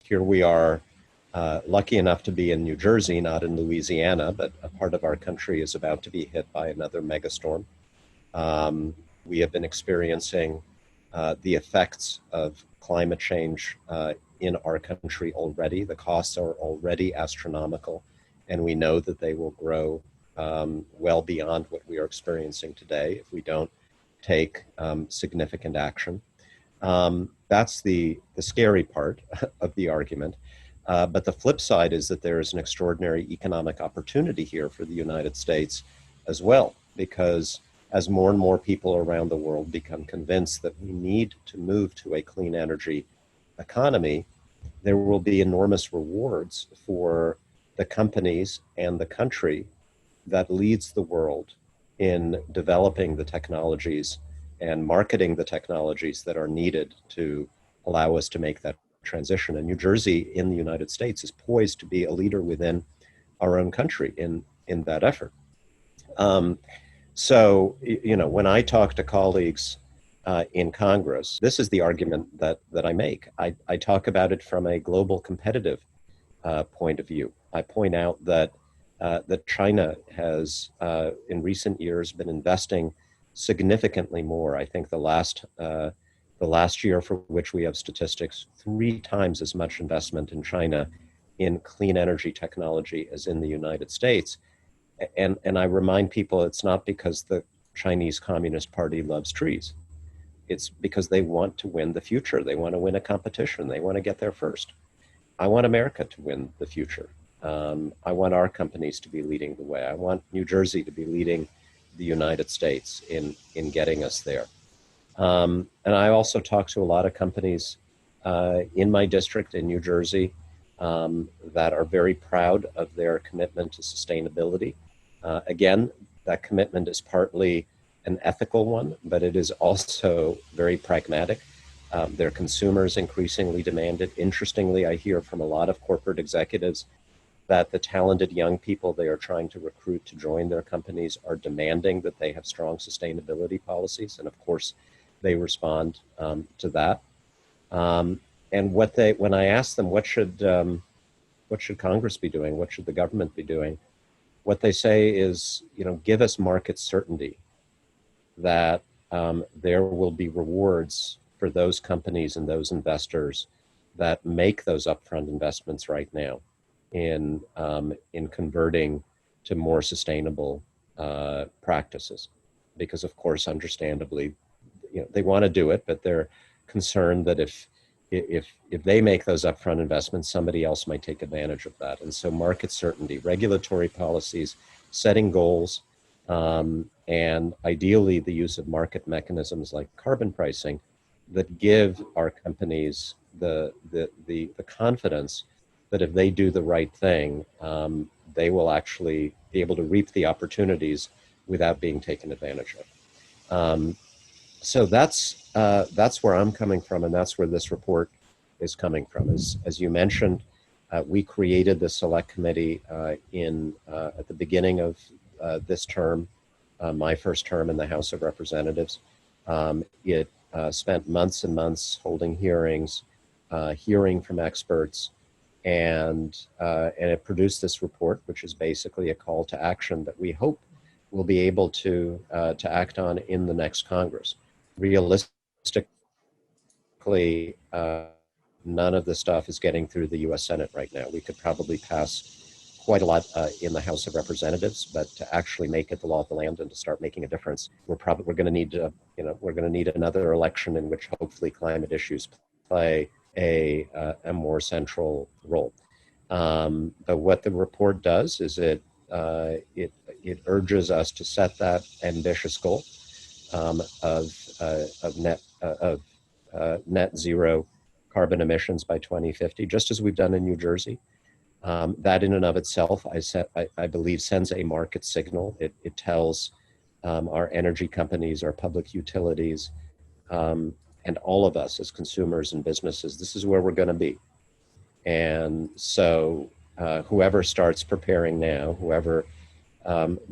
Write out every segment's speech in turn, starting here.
here we are, lucky enough to be in New Jersey, not in Louisiana, but a part of our country is about to be hit by another megastorm. We have been experiencing the effects of climate change in our country already. The costs are already astronomical, and we know that they will grow well beyond what we are experiencing today if we don't take significant action. That's the scary part of the argument. But the flip side is that there is an extraordinary economic opportunity here for the United States as well, because as more and more people around the world become convinced that we need to move to a clean energy economy, there will be enormous rewards for the companies and the country that leads the world in developing the technologies and marketing the technologies that are needed to allow us to make that transition. And New Jersey in the United States is poised to be a leader within our own country in that effort. So, when I talk to colleagues in Congress, this is the argument that I make. I talk about it from a global competitive point of view. I point out that China has, in recent years, been investing significantly more. I think the last year for which we have statistics, 3 times as much investment in China in clean energy technology as in the United States. And I remind people it's not because the Chinese Communist Party loves trees. It's because they want to win the future. They want to win a competition. They want to get there first. I want America to win the future. I want our companies to be leading the way. I want New Jersey to be leading the United States in getting us there. And I also talk to a lot of companies in my district in New Jersey that are very proud of their commitment to sustainability. Again, that commitment is partly an ethical one, but it is also very pragmatic. Their consumers increasingly demand it. Interestingly, I hear from a lot of corporate executives that the talented young people they are trying to recruit to join their companies are demanding that they have strong sustainability policies. And of course, they respond to that. And when I ask them, what should Congress be doing? What should the government be doing? What they say is, give us market certainty that there will be rewards for those companies and those investors that make those upfront investments right now in converting to more sustainable practices. Because of course, understandably, they want to do it, but they're concerned that if they make those upfront investments, somebody else might take advantage of that. And so market certainty, regulatory policies, setting goals, and ideally the use of market mechanisms like carbon pricing that give our companies the confidence that if they do the right thing, they will actually be able to reap the opportunities without being taken advantage of. So that's where I'm coming from, and that's where this report is coming from. As you mentioned, we created the Select Committee at the beginning of this term, my first term in the House of Representatives. It spent months and months holding hearings, hearing from experts, and it produced this report, which is basically a call to action that we hope will be able to act on in the next Congress. Realistically, none of the stuff is getting through the U.S. Senate right now. We could probably pass quite a lot in the House of Representatives, but to actually make it the law of the land and to start making a difference, we're going to need another election in which hopefully climate issues play a more central role. But what the report does is it urges us to set that ambitious goal of net zero carbon emissions by 2050, just as we've done in New Jersey. That in and of itself, I believe, sends a market signal. It tells our energy companies, our public utilities, and all of us as consumers and businesses, this is where we're going to be. And so whoever starts preparing now, whoever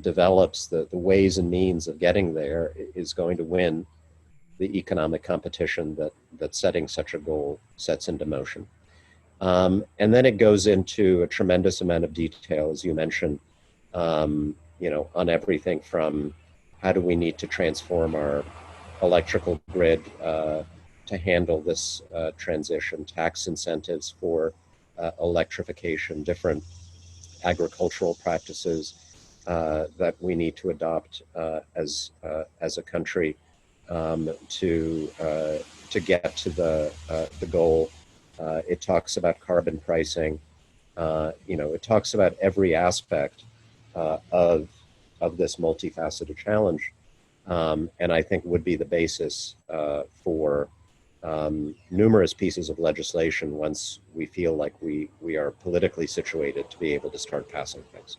develops the ways and means of getting there is going to win the economic competition that setting such a goal sets into motion. And then it goes into a tremendous amount of detail, as you mentioned, on everything from how do we need to transform our electrical grid to handle this transition, tax incentives for electrification, different agricultural practices that we need to adopt as a country to get to the goal. It talks about carbon pricing. It talks about every aspect of this multifaceted challenge, and I think would be the basis for numerous pieces of legislation once we feel like we are politically situated to be able to start passing things.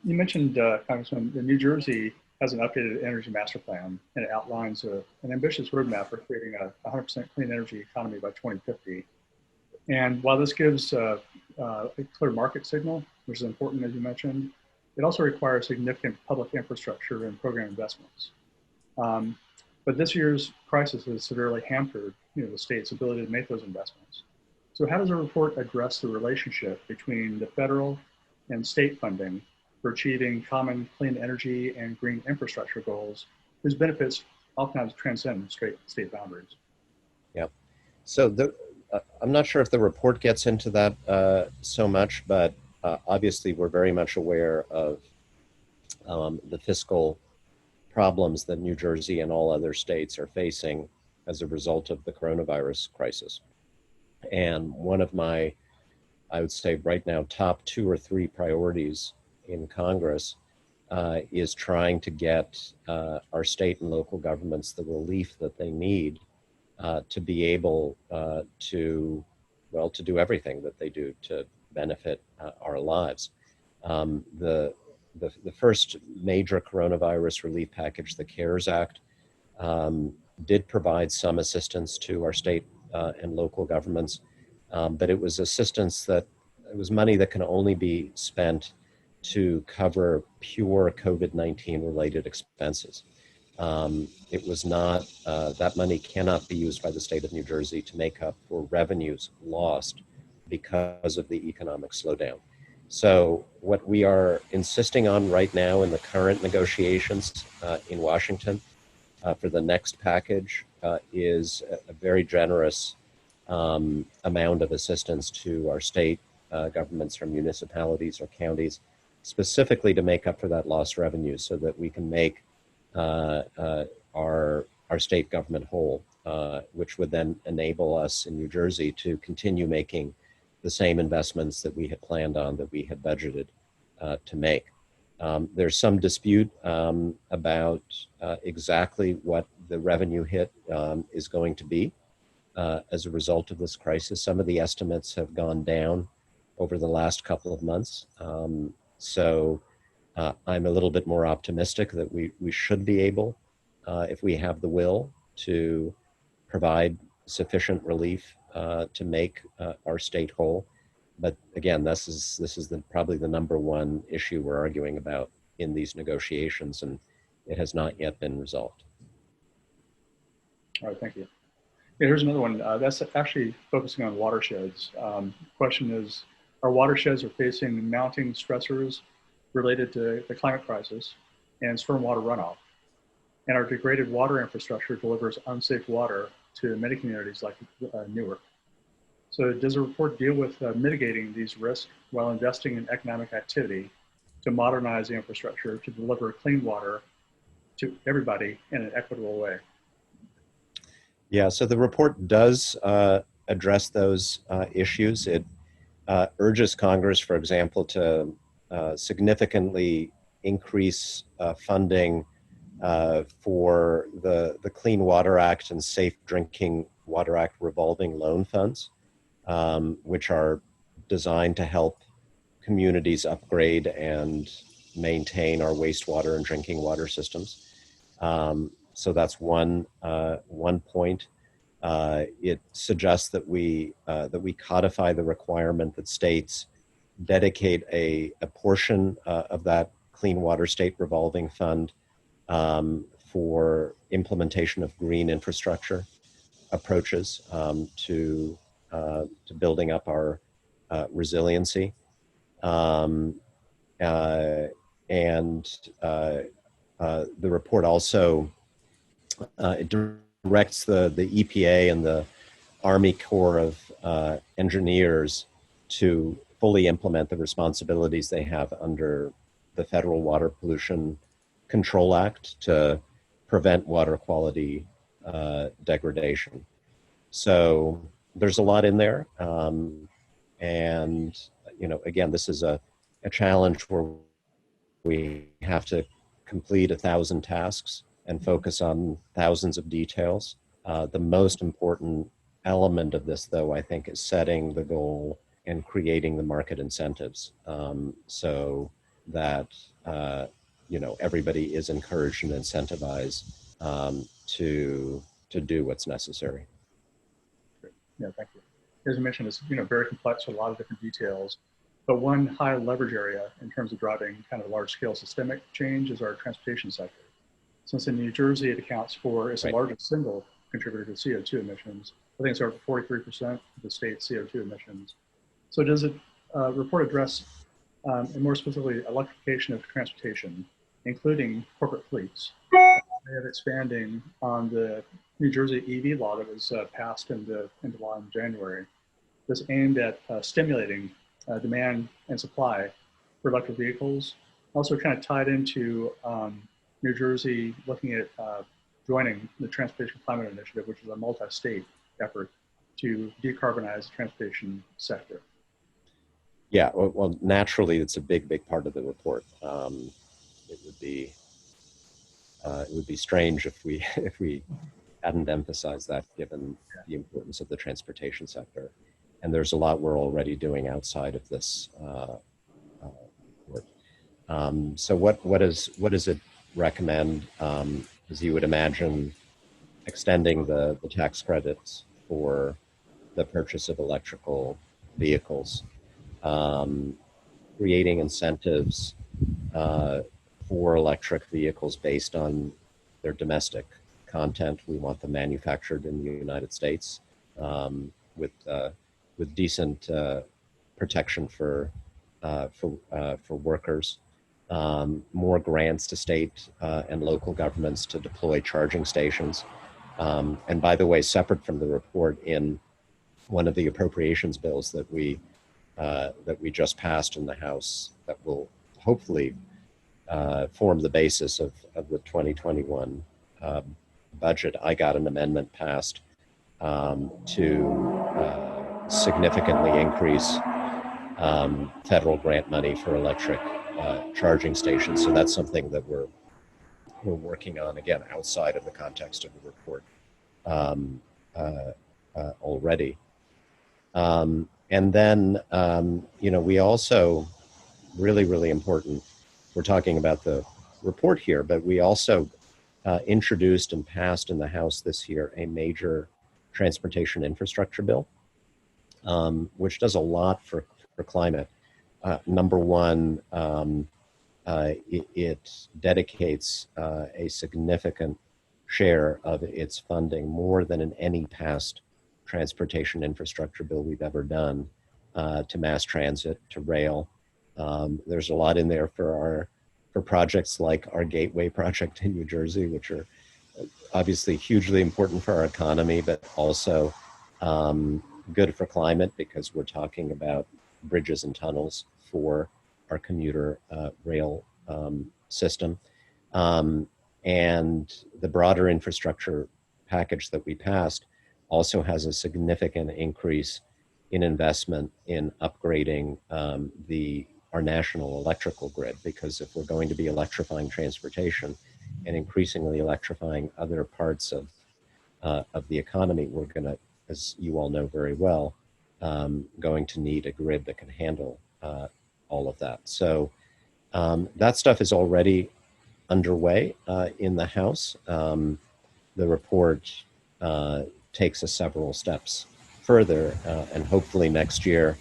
You mentioned, Congressman, that New Jersey has an updated energy master plan, and it outlines an ambitious roadmap for creating a 100% clean energy economy by 2050. And while this gives a clear market signal, which is important, as you mentioned, it also requires significant public infrastructure and program investments. But this year's crisis has severely hampered the state's ability to make those investments. So how does the report address the relationship between the federal and state funding for achieving common clean energy and green infrastructure goals, whose benefits oftentimes transcend state boundaries? Yeah. So I'm not sure if the report gets into that so much, but obviously we're very much aware of the fiscal problems that New Jersey and all other states are facing as a result of the coronavirus crisis. And one of my, I would say right now, top 2 or 3 priorities in Congress is trying to get our state and local governments the relief that they need to be able to do everything that they do to benefit our lives. The first major coronavirus relief package, the CARES Act, did provide some assistance to our state and local governments, but it was it was money that can only be spent to cover pure COVID-19 related expenses. It was not, that money cannot be used by the state of New Jersey to make up for revenues lost because of the economic slowdown. So what we are insisting on right now in the current negotiations in Washington for the next package is a very generous amount of assistance to our state governments or municipalities or counties, specifically to make up for that lost revenue so that we can make our state government whole, which would then enable us in New Jersey to continue making the same investments that we had planned on, that we had budgeted to make. There's some dispute about exactly what the revenue hit is going to be as a result of this crisis. Some of the estimates have gone down over the last couple of months. So I'm a little bit more optimistic that we should be able, if we have the will, to provide sufficient relief to make our state whole. But again, this is probably the number one issue we're arguing about in these negotiations, and it has not yet been resolved. All right, thank you. Yeah, here's another one. That's actually focusing on watersheds. Question is, our watersheds are facing mounting stressors related to the climate crisis and stormwater runoff. And our degraded water infrastructure delivers unsafe water to many communities like Newark. So does the report deal with mitigating these risks while investing in economic activity to modernize the infrastructure to deliver clean water to everybody in an equitable way? Yeah, so the report does address those issues. It urges Congress, for example, to significantly increase funding for the Clean Water Act and Safe Drinking Water Act revolving loan funds, which are designed to help communities upgrade and maintain our wastewater and drinking water systems. So that's one point. It suggests that we codify the requirement that states dedicate a portion of that Clean Water State Revolving Fund for implementation of green infrastructure approaches to to building up our resiliency. Um, and the report also it directs the EPA and the Army Corps of Engineers to fully implement the responsibilities they have under the Federal Water Pollution Control Act to prevent water quality degradation. So there's a lot in there. And, you know, again, this is a challenge where we have to complete 1,000 tasks and focus on thousands of details. The most important element of this, though, I think, is setting the goal and creating the market incentives so that you know, everybody is encouraged and incentivized to do what's necessary. Great. Yeah, thank you. As you mentioned, it's, you know, very complex with a lot of different details. But one high leverage area in terms of driving kind of large-scale systemic change is our transportation sector. Since in New Jersey it accounts for, it's the largest single contributor to CO2 emissions. I think it's over 43% of the state's CO2 emissions. So does it report address, and more specifically, electrification of transportation, including corporate fleets? They have expanding on the New Jersey EV law that was passed into law in January. This aimed at stimulating demand and supply for electric vehicles. Also kind of tied into New Jersey looking at joining the Transportation Climate Initiative, which is a multi-state effort to decarbonize the transportation sector. Yeah, well, naturally, it's a big part of the report. It would be strange if we hadn't emphasized that, given the importance of the transportation sector. And there's a lot we're already doing outside of this work. So what does it recommend? As you would imagine, extending the tax credits for the purchase of electrical vehicles, creating incentives for electric vehicles based on their domestic content. We want them manufactured in the United States with decent protection for workers. More grants to state and local governments to deploy charging stations. And by the way, separate from the report, in one of the appropriations bills that we just passed in the House, that will hopefully form the basis of the 2021 budget, I got an amendment passed to significantly increase federal grant money for electric charging stations. So that's something that we're working on, again, outside of the context of the report already. And then, you know, we also, really important, we're talking about the report here, but we also introduced and passed in the House this year a major transportation infrastructure bill, which does a lot for climate. Number one, it dedicates a significant share of its funding, more than in any past transportation infrastructure bill we've ever done, to mass transit, to rail. There's a lot in there for projects like our Gateway project in New Jersey, which are obviously hugely important for our economy, but also good for climate, because we're talking about bridges and tunnels for our commuter rail system. And the broader infrastructure package that we passed also has a significant increase in investment in upgrading our national electrical grid, because if we're going to be electrifying transportation and increasingly electrifying other parts of the economy, we're going to, as you all know very well, going to need a grid that can handle all of that. So that stuff is already underway in the House. The report takes us several steps further, and hopefully next year,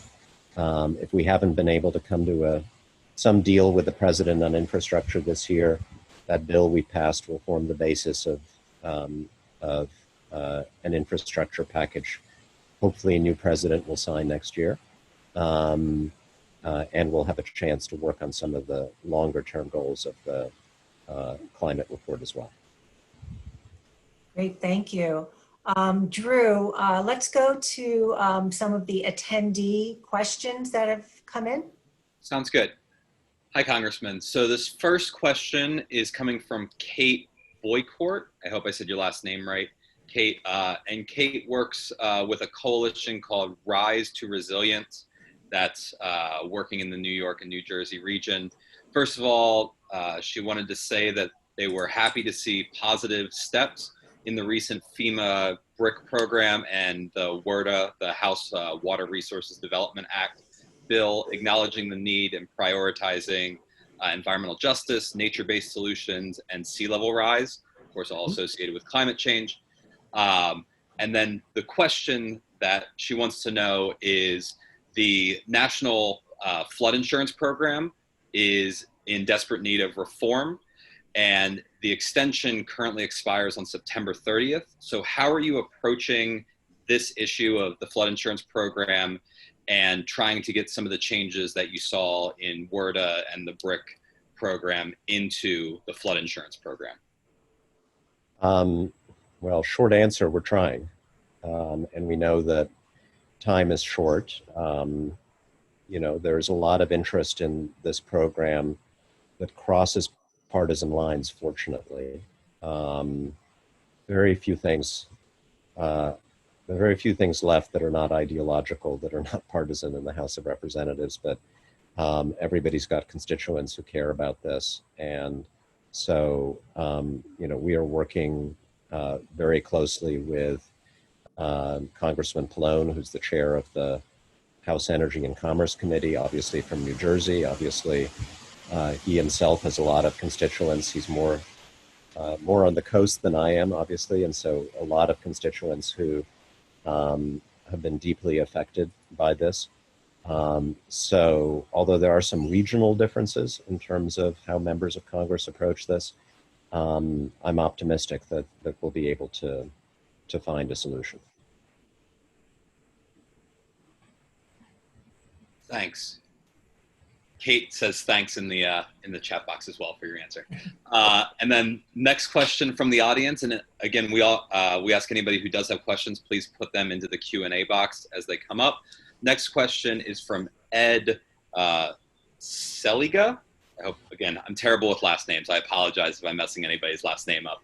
if we haven't been able to come to some deal with the president on infrastructure this year, that bill we passed will form the basis of an infrastructure package hopefully a new president will sign next year. And we'll have a chance to work on some of the longer term goals of the climate report as well. Great, thank you. Drew, let's go to some of the attendee questions that have come in. Sounds good. Hi, Congressman. So this first question is coming from Kate Boycourt. I hope I said your last name right, Kate. And Kate works with a coalition called Rise to Resilience that's working in the New York and New Jersey region. First of all, she wanted to say that they were happy to see positive steps in the recent FEMA BRIC program and the WRDA, the House Water Resources Development Act bill, acknowledging the need and prioritizing environmental justice, nature-based solutions, and sea level rise, of course, all associated with climate change. And then the question that she wants to know is the National Flood Insurance Program is in desperate need of reform, and the extension currently expires on September 30th. So how are you approaching this issue of the flood insurance program and trying to get some of the changes that you saw in WRDA and the BRIC program into the flood insurance program? Well, short answer, we're trying. And we know that time is short. You know, there's a lot of interest in this program that crosses partisan lines, fortunately. Very few things left that are not ideological, that are not partisan in the House of Representatives, but everybody's got constituents who care about this. And so, you know, we are working very closely with Congressman Pallone, who's the chair of the House Energy and Commerce Committee, obviously from New Jersey. Obviously, he himself has a lot of constituents. He's more on the coast than I am, obviously, and so a lot of constituents who have been deeply affected by this. So although there are some regional differences in terms of how members of Congress approach this, I'm optimistic that we'll be able to find a solution. Thanks. Kate says thanks in the chat box as well for your answer. And then next question from the audience, and again, we ask anybody who does have questions, please put them into the Q&A box as they come up. Next question is from Ed Seliga. I hope, again, I'm terrible with last names. I apologize if I'm messing anybody's last name up.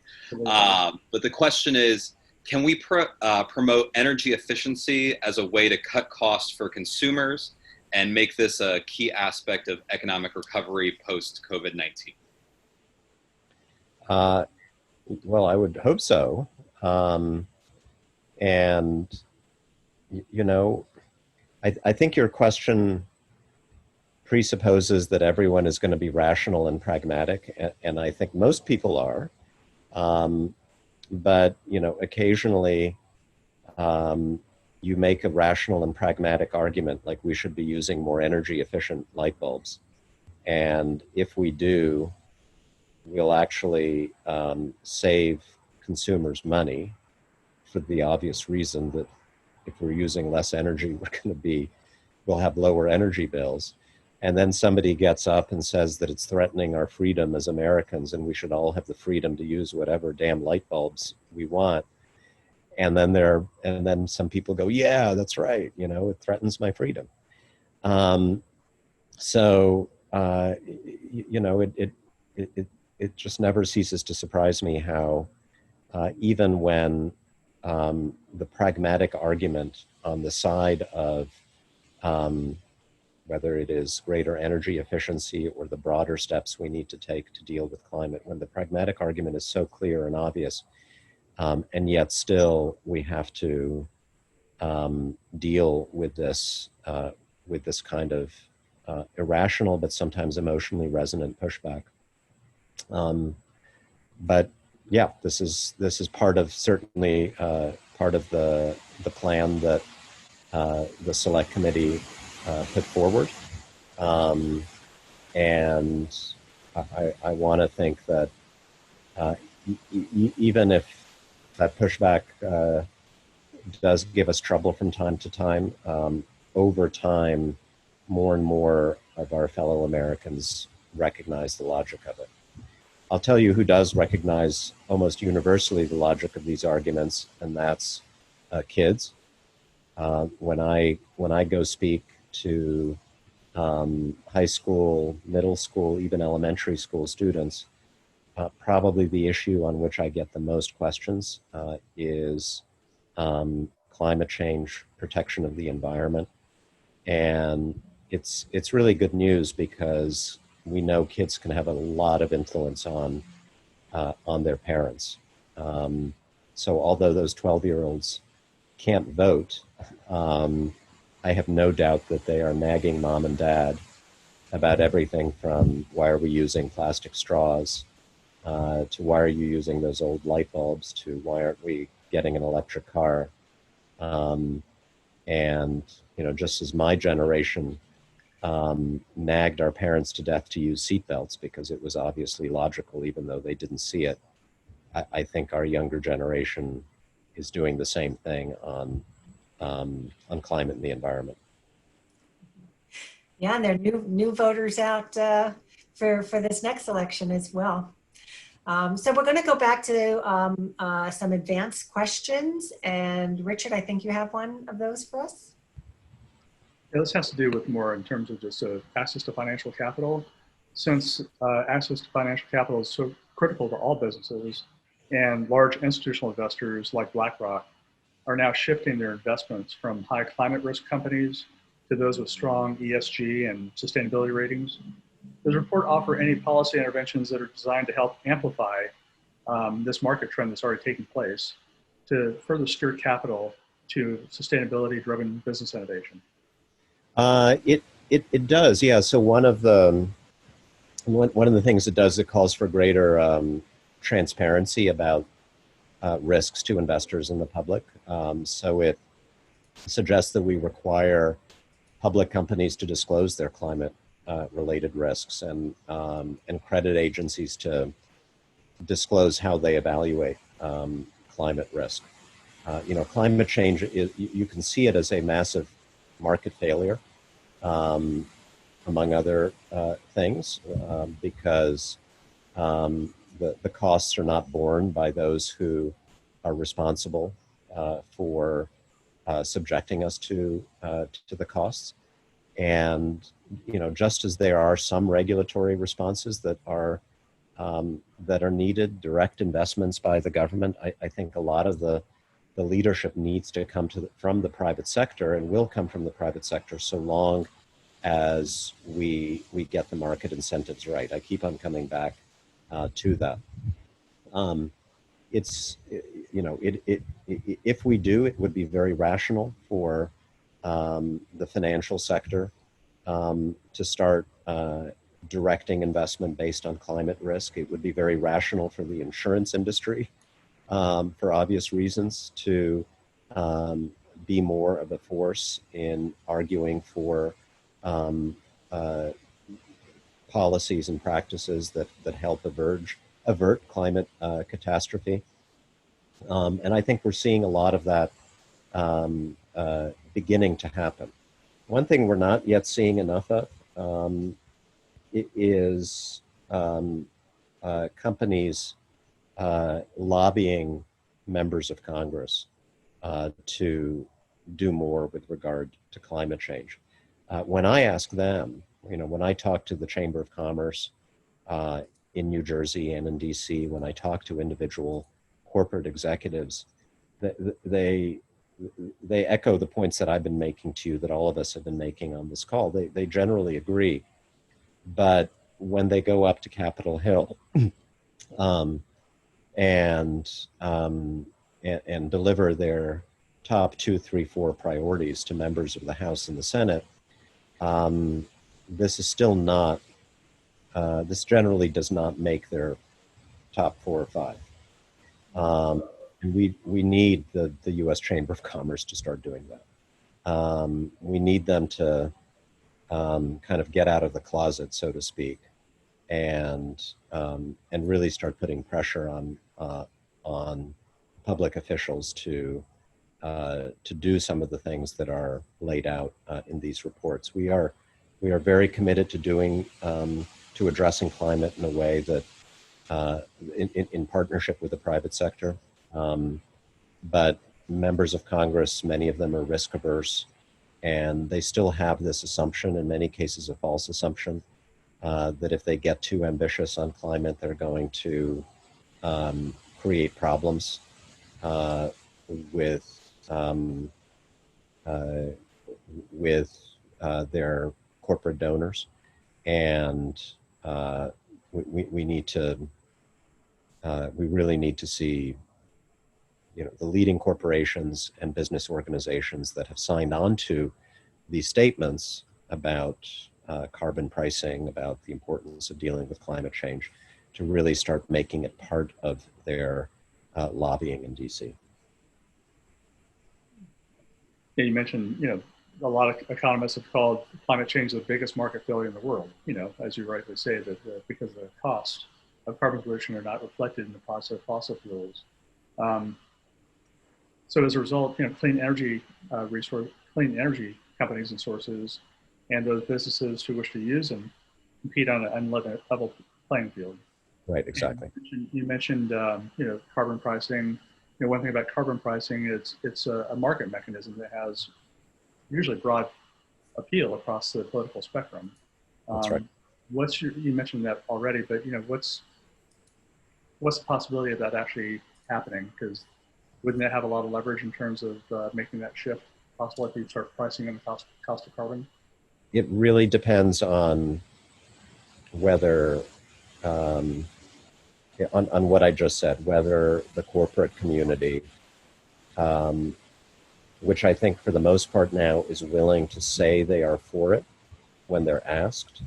But the question is, can we promote energy efficiency as a way to cut costs for consumers and make this a key aspect of economic recovery post-COVID-19? Well, I would hope so. And, you know, I think your question presupposes that everyone is going to be rational and pragmatic, and I think most people are. But, you know, occasionally you make a rational and pragmatic argument like we should be using more energy efficient light bulbs. And if we do, we'll actually save consumers money for the obvious reason that if we're using less energy, we'll have lower energy bills. And then somebody gets up and says that it's threatening our freedom as Americans and we should all have the freedom to use whatever damn light bulbs we want. And then some people go, yeah, that's right. You know, it threatens my freedom. So, you know, it just never ceases to surprise me how even when the pragmatic argument on the side of whether it is greater energy efficiency or the broader steps we need to take to deal with climate, when the pragmatic argument is so clear and obvious, and yet still we have to deal with this kind of irrational but sometimes emotionally resonant pushback. But yeah, this is part of certainly part of the plan that the Select Committee put forward, and I want to think that even if that pushback does give us trouble from time to time. Over time, more and more of our fellow Americans recognize the logic of it. I'll tell you who does recognize almost universally the logic of these arguments, and that's kids. When I go speak to high school, middle school, even elementary school students, probably the issue on which I get the most questions is climate change, protection of the environment, and it's really good news because we know kids can have a lot of influence on their parents. So although those 12-year-olds can't vote, I have no doubt that they are nagging mom and dad about everything from why are we using plastic straws to why are you using those old light bulbs to why aren't we getting an electric car. And, you know, just as my generation nagged our parents to death to use seatbelts because it was obviously logical, even though they didn't see it, I think our younger generation is doing the same thing on climate and the environment. Yeah, and there are new voters out for this next election as well. So we're going to go back to some advanced questions. And Richard, I think you have one of those for us. Yeah, this has to do with more in terms of just access to financial capital. Since access to financial capital is so critical to all businesses, and large institutional investors like BlackRock are now shifting their investments from high climate risk companies to those with strong ESG and sustainability ratings. Does the report offer any policy interventions that are designed to help amplify this market trend that's already taking place to further steer capital to sustainability-driven business innovation? It does, yeah. So one of the things it does, it calls for greater transparency about risks to investors and the public. So it suggests that we require public companies to disclose their climate related risks and credit agencies to disclose how they evaluate climate risk. You know, climate change, you can see it as a massive market failure, among other things, because the costs are not borne by those who are responsible for subjecting us to the costs. And, you know, just as there are some regulatory responses that are needed, direct investments by the government, I think a lot of the leadership needs to come from the private sector and will come from the private sector so long as we get the market incentives right. I keep on coming back to that. It's, you know, if we do, it would be very rational for the financial sector to start directing investment based on climate risk. It would be very rational for the insurance industry, for obvious reasons, to be more of a force in arguing for policies and practices that help avert climate catastrophe. And I think we're seeing a lot of that beginning to happen. One thing we're not yet seeing enough of is companies lobbying members of Congress to do more with regard to climate change. When I ask them, you know, when I talk to the Chamber of Commerce in New Jersey and in DC, when I talk to individual corporate executives, they echo the points that I've been making to you, that all of us have been making on this call. They generally agree. But when they go up to Capitol Hill and deliver their top 2, 3, 4 priorities to members of the House and the Senate, this is still not, this generally does not make their top 4 or 5. And we need the U.S. Chamber of Commerce to start doing that. We need them to kind of get out of the closet, so to speak, and really start putting pressure on public officials to to do some of the things that are laid out in these reports. We are very committed to doing to addressing climate in a way that in partnership with the private sector. But members of Congress, many of them are risk averse, and they still have this assumption, in many cases a false assumption, that if they get too ambitious on climate, they're going to create problems with their corporate donors, and we need to we really need to see, you know, the leading corporations and business organizations that have signed on to these statements about carbon pricing, about the importance of dealing with climate change, to really start making it part of their lobbying in DC. Yeah, you mentioned, you know, a lot of economists have called climate change the biggest market failure in the world. You know, as you rightly say, that because the cost of carbon pollution are not reflected in the price of fossil fuels. So as a result, you know, clean energy companies and sources, and those businesses who wish to use them, compete on an unlevel playing field. Right, exactly. You mentioned, you know, carbon pricing. You know, one thing about carbon pricing is it's a market mechanism that has usually broad appeal across the political spectrum. That's right. You mentioned that already, but you know, what's the possibility of that actually happening? Because wouldn't that have a lot of leverage in terms of making that shift possible if you start pricing in the cost of carbon? It really depends on whether, on what I just said, whether the corporate community, which I think for the most part now is willing to say they are for it when they're asked,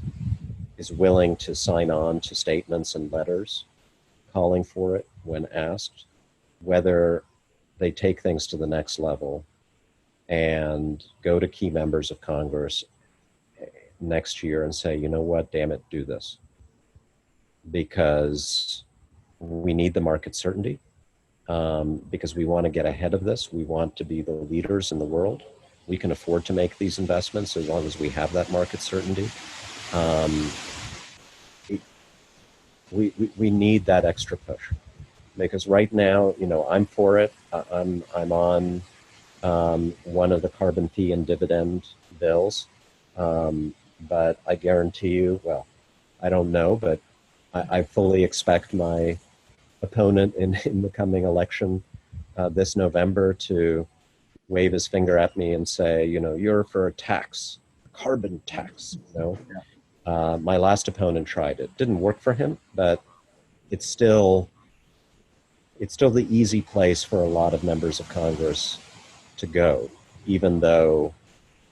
is willing to sign on to statements and letters calling for it when asked, whether they take things to the next level and go to key members of Congress next year and say, you know what, damn it, do this. Because we need the market certainty, because we want to get ahead of this. We want to be the leaders in the world. We can afford to make these investments as long as we have that market certainty. We need that extra push, because right now, you know, I'm for it. I'm on one of the carbon fee and dividend bills, but I guarantee you, well, I don't know, but I fully expect my opponent in the coming election this November to wave his finger at me and say, you know, you're for a tax, a carbon tax. You know, my last opponent tried it, didn't work for him, but it's still the easy place for a lot of members of Congress to go, even though,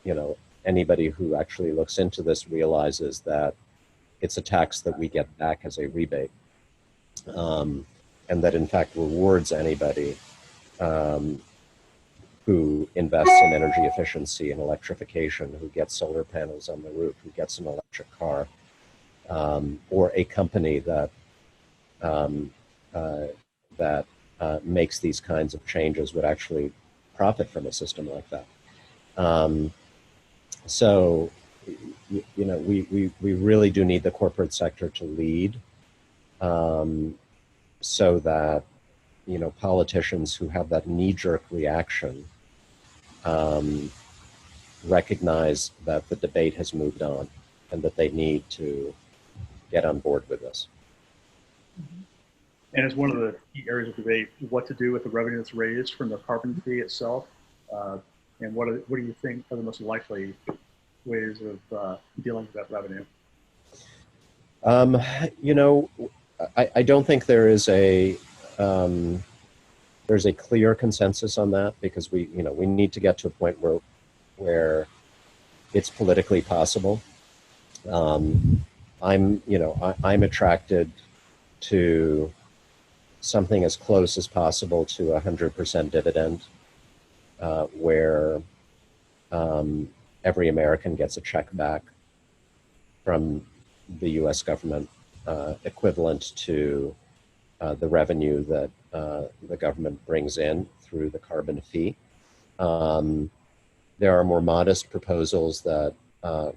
you know, anybody who actually looks into this realizes that it's a tax that we get back as a rebate, and that in fact rewards anybody who invests in energy efficiency and electrification, who gets solar panels on the roof, who gets an electric car, or a company that makes these kinds of changes would actually profit from a system like that. So, you know, we really do need the corporate sector to lead, so that, you know, politicians who have that knee-jerk reaction recognize that the debate has moved on and that they need to get on board with this. And it's one of the key areas of debate, what to do with the revenue that's raised from the carbon fee itself, and what do you think are the most likely ways of dealing with that revenue? You know, I don't think there's a clear consensus on that, because we need to get to a point where it's politically possible. I'm attracted to something as close as possible to 100% dividend, where every American gets a check back from the U.S. government, equivalent to the revenue that the government brings in through the carbon fee. There are more modest proposals that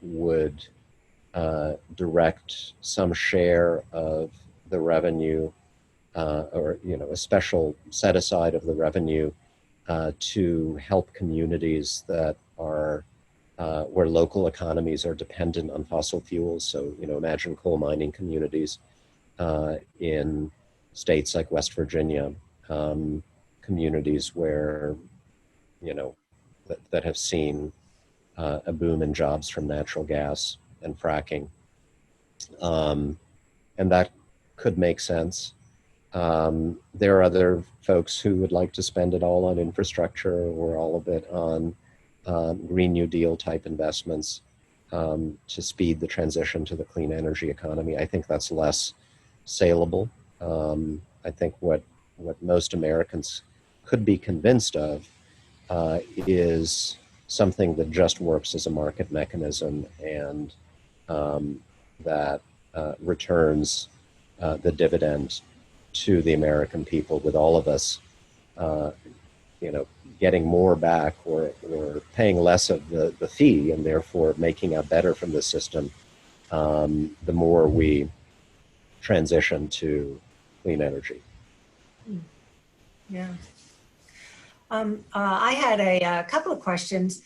would direct some share of the revenue, or a special set aside of the revenue to help communities that are where local economies are dependent on fossil fuels. So imagine coal mining communities in states like West Virginia, communities where that have seen a boom in jobs from natural gas and fracking. And that could make sense. There are other folks who would like to spend it all on infrastructure or all of it on Green New Deal type investments to speed the transition to the clean energy economy. I think that's less saleable. I think what most Americans could be convinced of is something that just works as a market mechanism and that returns the dividend to the American people, with all of us, getting more back or paying less of the fee, and therefore making out better from the system, the more we transition to clean energy. Yeah. I had a couple of questions.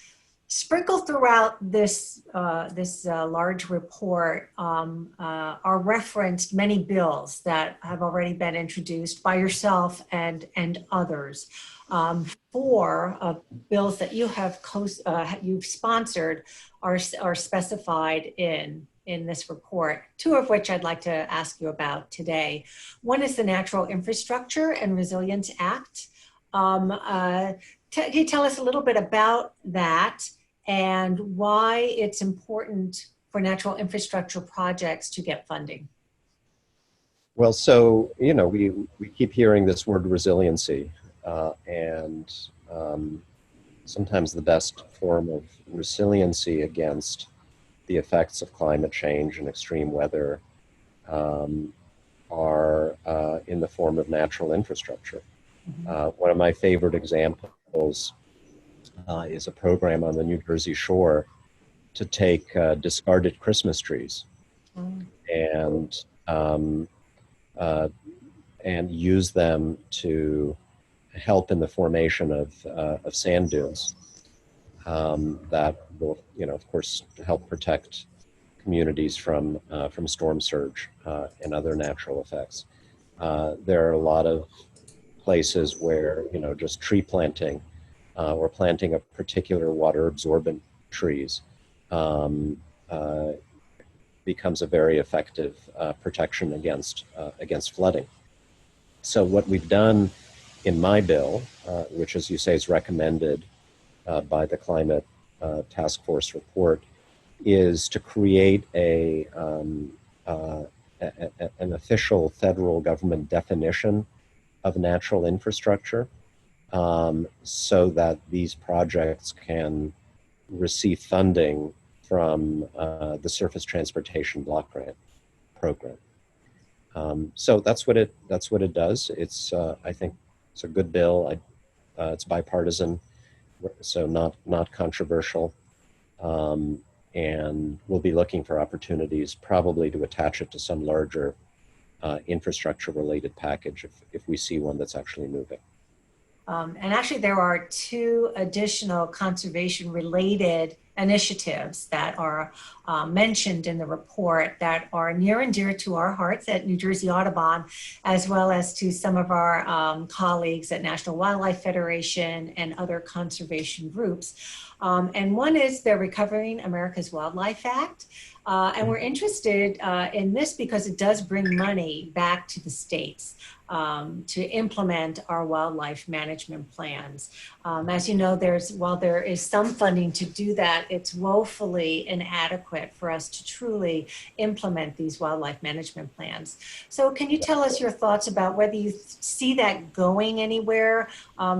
Sprinkled throughout this large report are referenced many bills that have already been introduced by yourself and others. Four bills that you have you've sponsored are specified in this report, two of which I'd like to ask you about today. One is the Natural Infrastructure and Resilience Act. Can you tell us a little bit about that and why it's important for natural infrastructure projects to get funding? Well, so, we keep hearing this word resiliency, and sometimes the best form of resiliency against the effects of climate change and extreme weather are in the form of natural infrastructure. One of my favorite examples is a program on the New Jersey shore to take discarded Christmas trees and use them to help in the formation of sand dunes that will, of course, help protect communities from storm surge and other natural effects. There are a lot of places where just tree planting or planting of particular water absorbent trees becomes a very effective protection against flooding. So what we've done in my bill, which, as you say, is recommended by the Climate Task Force report, is to create an official federal government definition of natural infrastructure, so that these projects can receive funding from the Surface Transportation Block Grant Program. So that's what it does. It's I think it's a good bill. It's bipartisan, so not controversial, and we'll be looking for opportunities probably to attach it to some larger infrastructure-related package if we see one that's actually moving. And actually, there are two additional conservation-related initiatives that are mentioned in the report that are near and dear to our hearts at New Jersey Audubon, as well as to some of our colleagues at National Wildlife Federation and other conservation groups. And one is the Recovering America's Wildlife Act. And we're interested in this because it does bring money back to the states to implement our wildlife management plans. As you know, while there is some funding to do that, it's woefully inadequate for us to truly implement these wildlife management plans. So can you tell us your thoughts about whether you see that going anywhere?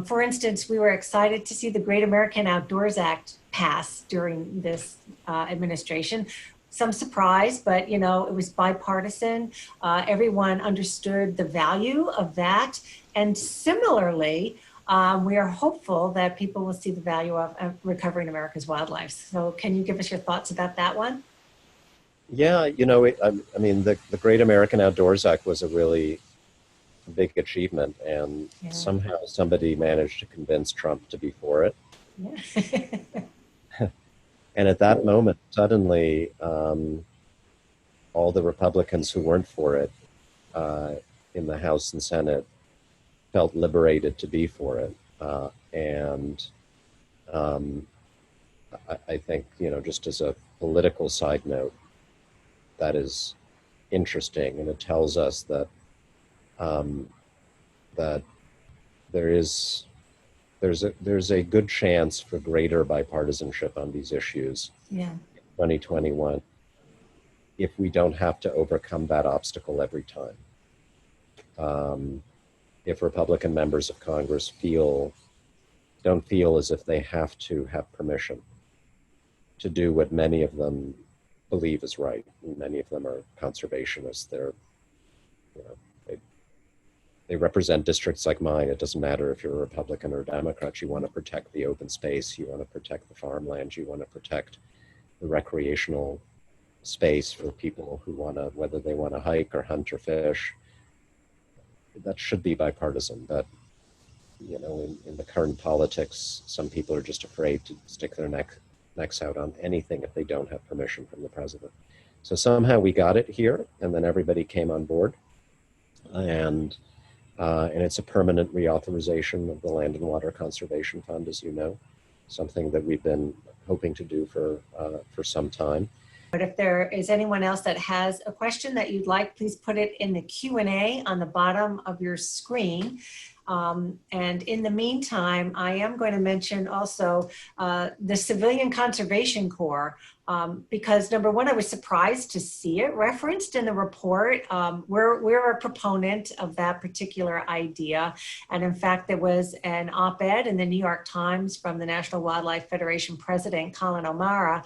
For instance, we were excited to see the Great American Outdoors Act pass during this administration. Some surprise, but it was bipartisan. Everyone understood the value of that. And similarly, we are hopeful that people will see the value of recovering America's wildlife. So can you give us your thoughts about that one? Yeah, I mean, the Great American Outdoors Act was a really big achievement, and Yeah. somehow somebody managed to convince Trump to be for it. Yeah. And at that moment, suddenly, all the Republicans who weren't for it in the House and Senate felt liberated to be for it. And I think, just as a political side note, that is interesting, and it tells us that that there's a good chance for greater bipartisanship on these issues Yeah. in 2021 if we don't have to overcome that obstacle every time. If Republican members of Congress don't feel as if they have to have permission to do what many of them believe is right. Many of them are conservationists. You know, they represent districts like mine. It doesn't matter if you're a Republican or a Democrat. You want to protect the open space. You want to protect the farmland. You want to protect the recreational space for people who whether they want to hike or hunt or fish. That should be bipartisan. But in the current politics, some people are just afraid to stick their necks out on anything if they don't have permission from the president. So somehow we got it here, and then everybody came on board, and it's a permanent reauthorization of the Land and Water Conservation Fund, as you know, something that we've been hoping to do for some time. But if there is anyone else that has a question that you'd like, please put it in the Q&A on the bottom of your screen. And in the meantime, I am going to mention also the Civilian Conservation Corps, because number one, I was surprised to see it referenced in the report. We're a proponent of that particular idea. And in fact, there was an op-ed in the New York Times from the National Wildlife Federation president, Colin O'Mara,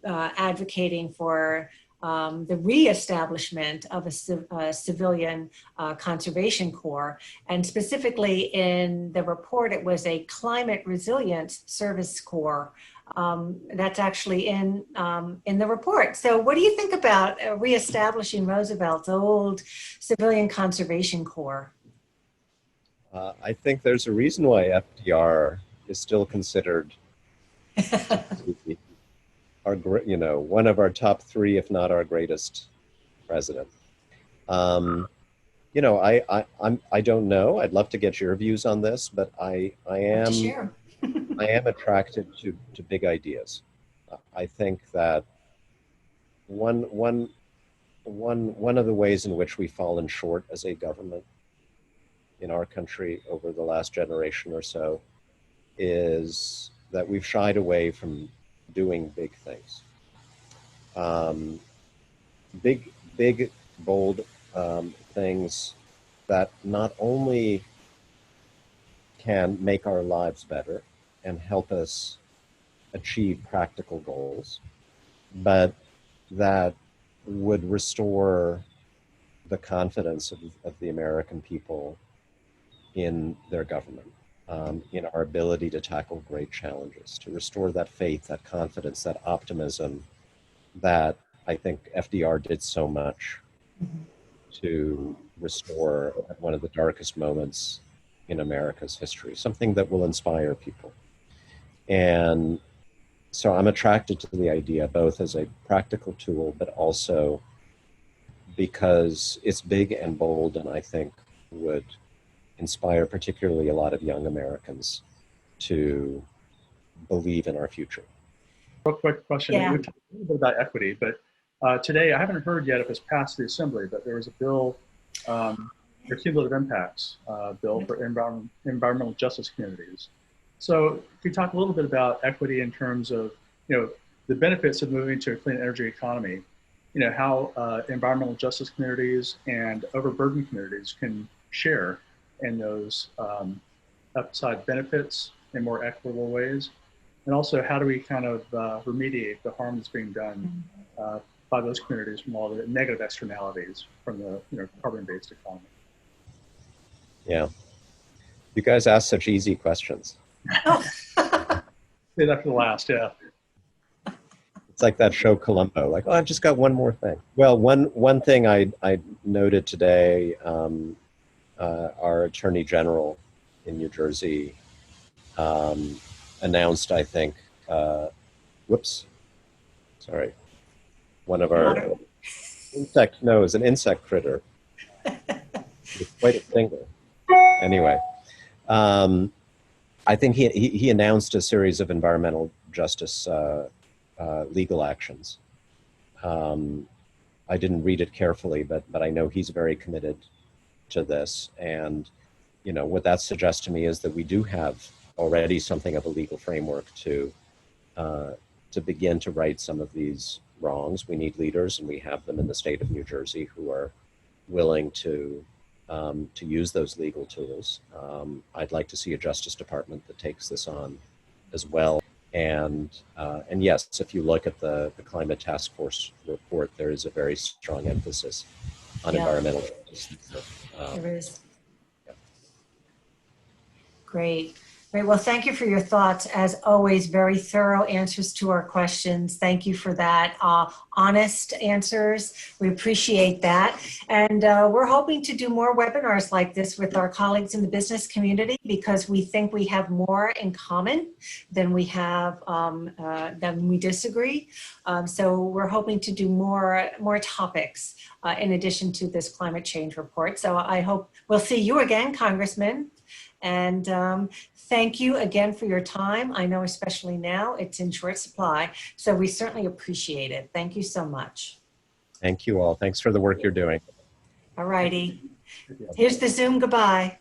advocating for the reestablishment of a civilian conservation corps. And specifically in the report, it was a climate resilience service corps. That's actually in the report. So what do you think about reestablishing Roosevelt's old civilian conservation corps? I think there's a reason why FDR is still considered one of our top three, if not our greatest president. I don't know. I'd love to get your views on this, but I am attracted to big ideas. I think that one of the ways in which we've fallen short as a government in our country over the last generation or so is that we've shied away from doing big things. Big, bold things that not only can make our lives better and help us achieve practical goals, but that would restore the confidence of the American people in their government, in our ability to tackle great challenges, to restore that faith, that confidence, that optimism that I think FDR did so much to restore at one of the darkest moments in America's history, something that will inspire people. And so I'm attracted to the idea both as a practical tool, but also because it's big and bold, and I think would inspire particularly a lot of young Americans to believe in our future. Real quick question. Yeah. We talked a little bit about equity, but today I haven't heard yet if it's passed the Assembly, but there was a bill, the cumulative impacts bill for environmental justice communities. So can you talk a little bit about equity in terms of, the benefits of moving to a clean energy economy, how environmental justice communities and overburdened communities can share in those upside benefits in more equitable ways? And also, how do we kind of remediate the harm that's being done by those communities from all the negative externalities from the carbon-based economy? Yeah. You guys ask such easy questions. Say that for the last, yeah. It's like that show Columbo, like, oh, I've just got one more thing. Well, one thing I noted today, our Attorney General in New Jersey announced, I think, one of our insect, no, it was an insect critter. It's quite a finger. Anyway, I think he announced a series of environmental justice legal actions. I didn't read it carefully, but I know he's very committed to this. And, you know, what that suggests to me is that we do have already something of a legal framework to begin to right some of these wrongs. We need leaders, and we have them in the state of New Jersey who are willing to use those legal tools. I'd like to see a Justice Department that takes this on as well. And yes, if you look at the Climate Task Force report, there is a very strong emphasis on environmental justice. There is. Yeah. Great. Great. Well, thank you for your thoughts. As always, very thorough answers to our questions. Thank you for that. Honest answers. We appreciate that. And we're hoping to do more webinars like this with our colleagues in the business community, because we think we have more in common than we have, than we disagree. So we're hoping to do more topics in addition to this climate change report. So I hope we'll see you again, Congressman. And thank you again for your time. I know especially now it's in short supply, so we certainly appreciate it. Thank you so much. Thank you all. Thanks for the work you're doing. All righty. Here's the Zoom goodbye.